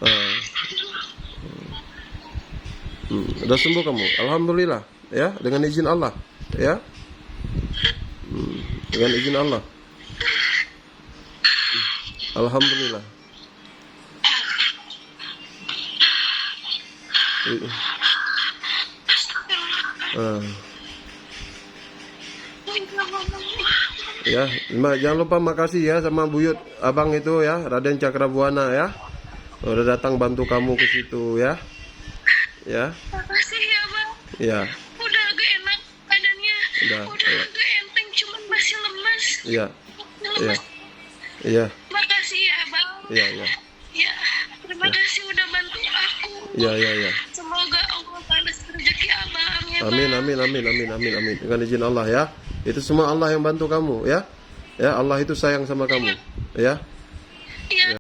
Ah. Udah sembuh kamu, alhamdulillah ya, dengan izin Allah ya. Dengan izin Allah, alhamdulillah. Ah. Ya, jangan lupa makasih ya sama buyut abang itu ya, Raden Cakrabuana ya, udah datang bantu kamu ke situ ya. Ya. Makasih ya bang. Ya. Udah agak enak badannya. Udah agak enteng, cuman masih lemas. Iya. Iya. Lemas. Iya. Makasih ya bang. Iya, iya. Ya, terima kasih udah bantu aku. Iya, iya, iya. Semoga Allah balas rezeki abang ya bang. Amin, amin, amin, amin, amin, amin. Dengan izin Allah ya. Itu semua Allah yang bantu kamu ya. Ya, Allah itu sayang sama kamu ya.